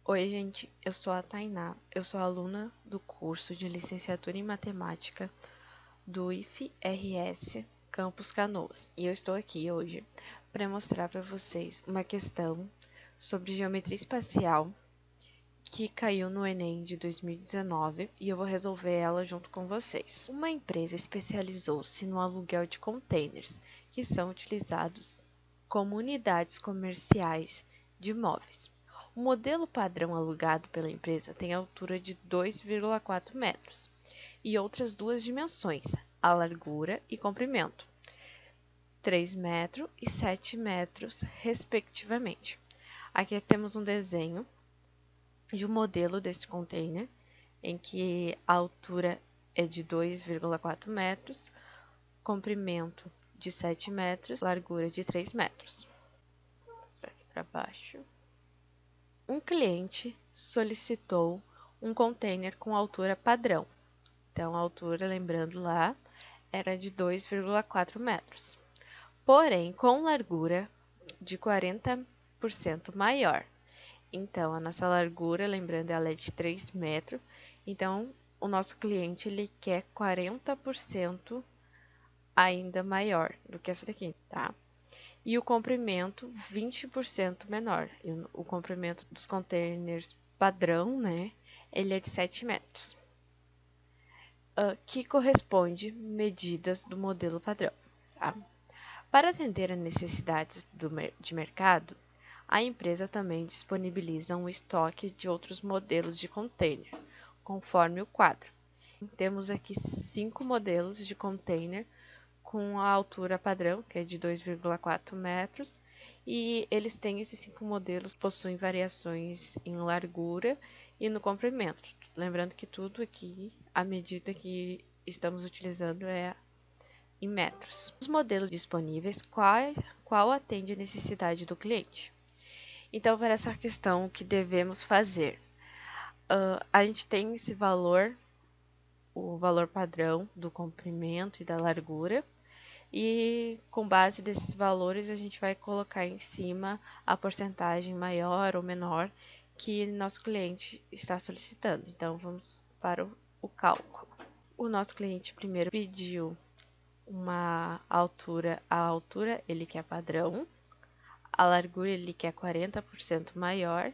Oi, gente, eu sou a Tainá, eu sou aluna do curso de Licenciatura em Matemática do IFRS Campus Canoas e eu estou aqui hoje para mostrar para vocês uma questão sobre geometria espacial que caiu no Enem de 2019 e eu vou resolver ela junto com vocês. Uma empresa especializou-se no aluguel de containers que são utilizados como unidades comerciais de imóveis. O modelo padrão alugado pela empresa tem altura de 2,4 metros e outras duas dimensões, a largura e comprimento, 3 metros e 7 metros, respectivamente. Aqui temos um desenho de um modelo desse container, em que a altura é de 2,4 metros, comprimento de 7 metros, largura de 3 metros. Vou mostrar aqui para baixo. Um cliente solicitou um container com altura padrão. Então, a altura, lembrando lá, era de 2,4 metros. Porém, com largura de 40% maior. Então, a nossa largura, lembrando, ela é de 3 metros. Então, o nosso cliente ele quer 40% ainda maior do que essa daqui, tá? E o comprimento 20% menor. E o comprimento dos containers padrão, né? Ele é de 7 metros. Que corresponde medidas do modelo padrão, tá? Para atender às necessidades de mercado, a empresa também disponibiliza um estoque de outros modelos de container, conforme o quadro. Temos aqui 5 modelos de container com a altura padrão, que é de 2,4 metros, e eles têm esses 5 modelos, possuem variações em largura e no comprimento. Lembrando que tudo aqui, a medida que estamos utilizando é em metros. Os modelos disponíveis, qual atende a necessidade do cliente? Então, para essa questão, o que devemos fazer? A gente tem esse valor, o valor padrão do comprimento e da largura, e com base desses valores a gente vai colocar em cima a porcentagem maior ou menor que nosso cliente está solicitando. Então, vamos para o cálculo. O nosso cliente primeiro pediu a altura ele quer padrão, a largura ele quer 40% maior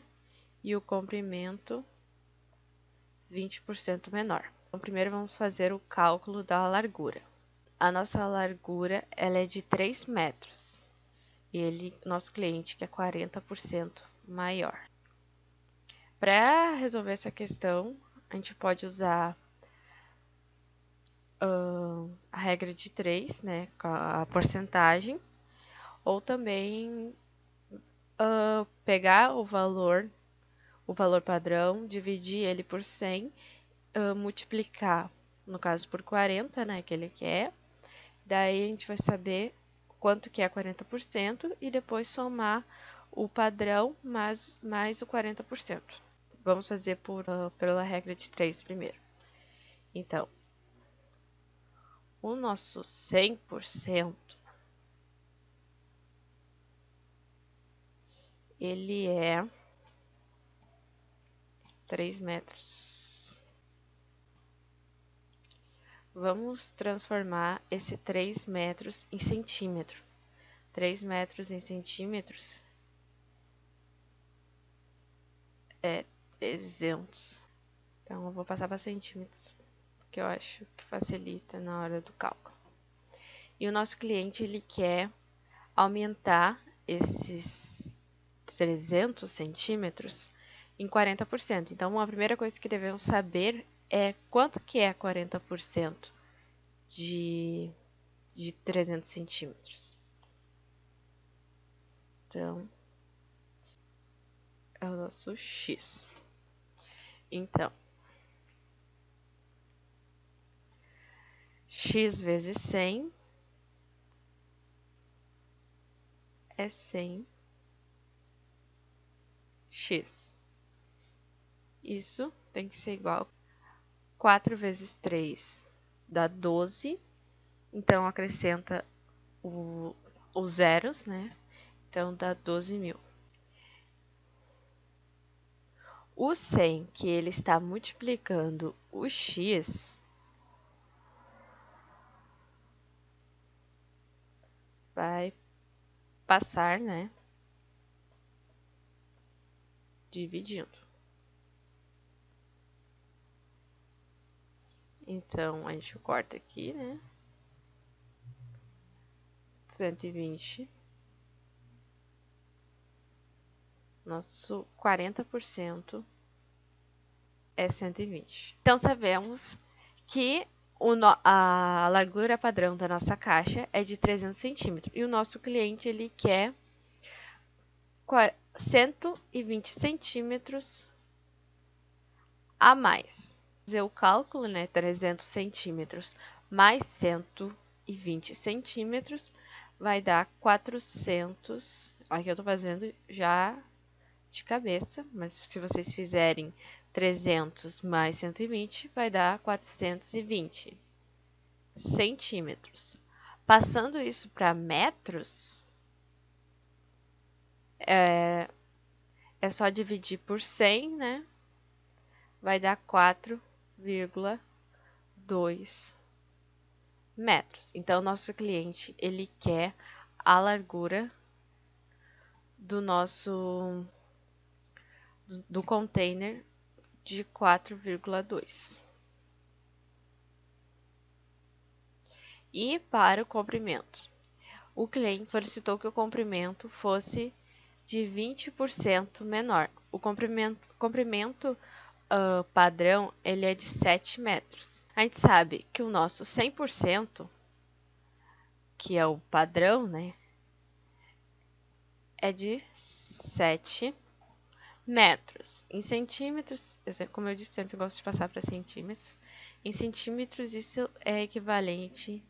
e o comprimento 20% menor. Então, primeiro vamos fazer o cálculo da largura. A nossa largura ela é de 3 metros e nosso cliente quer 40% maior. Para resolver essa questão, a gente pode usar a regra de 3, né, com a porcentagem, ou também pegar o valor padrão, dividir ele por 100, multiplicar, no caso, por 40, né, que ele quer. Daí a gente vai saber quanto que é 40% e depois somar o padrão mais o 40%. Vamos fazer pela regra de 3 primeiro. Então, o nosso 100%, ele é 3 metros. Vamos transformar esse 3 metros em centímetro. 3 metros em centímetros é 300. Então, eu vou passar para centímetros, porque eu acho que facilita na hora do cálculo. E o nosso cliente, ele quer aumentar esses 300 centímetros em 40%. Então, a primeira coisa que devemos saber é quanto que é 40% de 300 centímetros. Então, é o nosso X. Então, X vezes 100 é 100 X. Isso tem que ser igual a 4 vezes 3 dá 12. Então, acrescenta os zeros, né? Então, dá 12.000. O 100 que ele está multiplicando o x vai passar, né, dividindo. Então, a gente corta aqui, né, 120. Nosso 40% é 120. Então, sabemos que a largura padrão da nossa caixa é de 300 centímetros. E o nosso cliente, ele quer 120 centímetros a mais. Fazer o cálculo, né? 300 centímetros mais 120 centímetros vai dar 400. Aqui eu tô fazendo já de cabeça, mas se vocês fizerem 300 mais 120, vai dar 420 centímetros. Passando isso para metros, é só dividir por 100, né? Vai dar 4,2 metros. Então, nosso cliente, ele quer a largura do nosso do container de 4,2. E para o comprimento, o cliente solicitou que o comprimento fosse de 20% menor. O comprimento padrão ele é de 7 metros. A gente sabe que o nosso 100%, que é o padrão, né, é de 7 metros. Em centímetros, como eu disse, sempre gosto de passar para centímetros. Em centímetros, isso é equivalente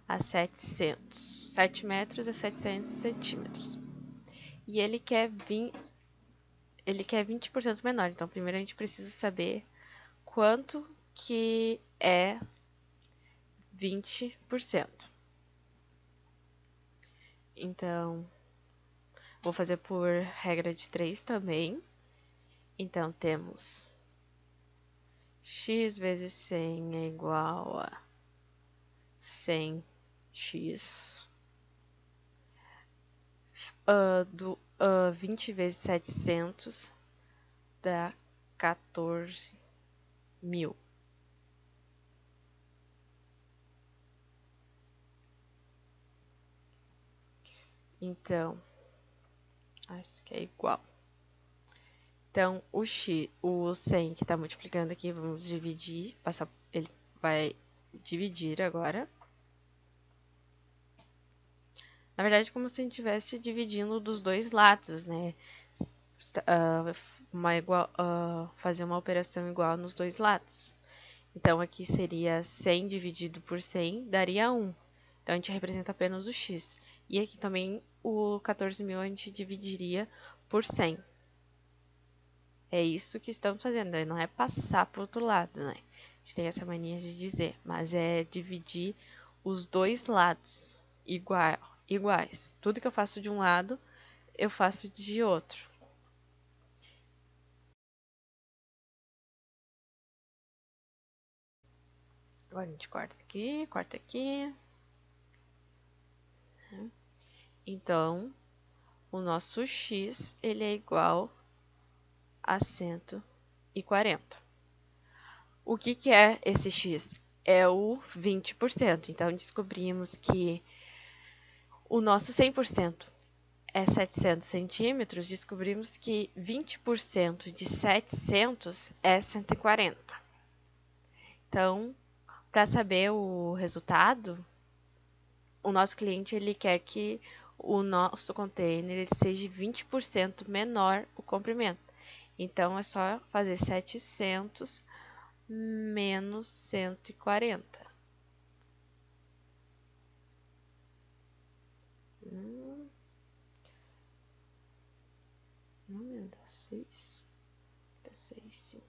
a 700. 7 metros é 700 centímetros. E ele quer 20% menor. Então, primeiro a gente precisa saber quanto que é 20%. Então, vou fazer por regra de 3 também. Então, temos x vezes 100 é igual a 100x. 20 vezes 700 dá 14.000. Então, acho que é igual. Então, o 100 que está multiplicando aqui, vamos dividir, ele vai dividir agora. Na verdade, como se a gente estivesse dividindo dos dois lados, né? Fazer uma operação igual nos dois lados. Então, aqui seria 100 dividido por 100, daria 1. Então, a gente representa apenas o x. E aqui também o 14.000 a gente dividiria por 100. É isso que estamos fazendo, né? Não é passar para o outro lado, né? A gente tem essa mania de dizer, mas é dividir os dois lados iguais. Tudo que eu faço de um lado, eu faço de outro. Agora a gente corta aqui, corta aqui. Então, o nosso x, ele é igual a 140. O que é esse x? É o 20%. Então, descobrimos que o nosso 100% é 700 centímetros, descobrimos que 20% de 700 é 140. Então, para saber o resultado, o nosso cliente ele quer que o nosso container ele seja 20% menor o comprimento. Então, é só fazer 700 menos 140. Dá 6. Dá 6, 5.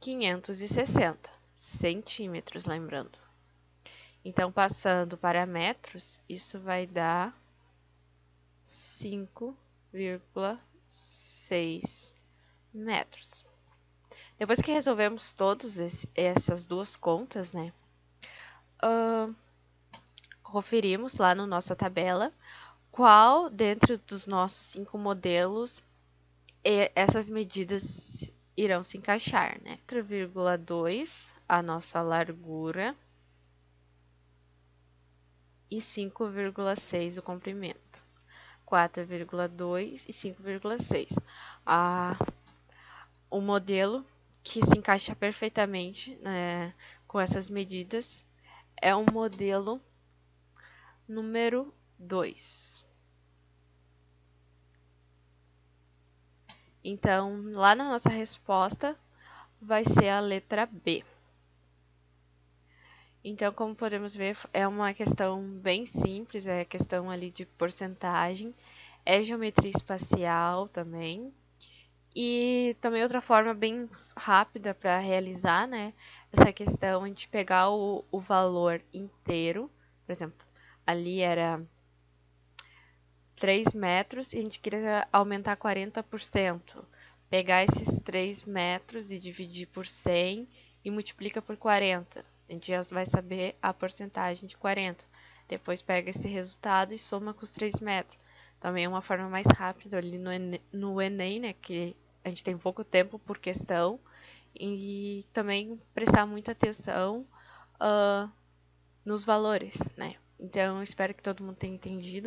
560 centímetros, lembrando. Então, passando para metros, isso vai dar 5,5 6 metros. Depois que resolvemos todas essas duas contas, né? Conferimos lá na nossa tabela qual dentro dos nossos 5 modelos essas medidas irão se encaixar, né? 4,2 a nossa largura e 5,6 o comprimento. 4,2 e 5,6. O modelo que se encaixa perfeitamente, né, com essas medidas é o modelo número 2. Então, lá na nossa resposta vai ser a letra B. Então, como podemos ver, é uma questão bem simples, é questão ali de porcentagem, é geometria espacial também. E também outra forma bem rápida para realizar, né, essa questão, a gente pegar o valor inteiro, por exemplo, ali era 3 metros e a gente queria aumentar 40%. Pegar esses 3 metros e dividir por 100 e multiplica por 40. A gente já vai saber a porcentagem de 40. Depois pega esse resultado e soma com os 3 metros. Também é uma forma mais rápida ali no Enem, né, que a gente tem pouco tempo por questão. E também prestar muita atenção nos valores, né. Então, espero que todo mundo tenha entendido.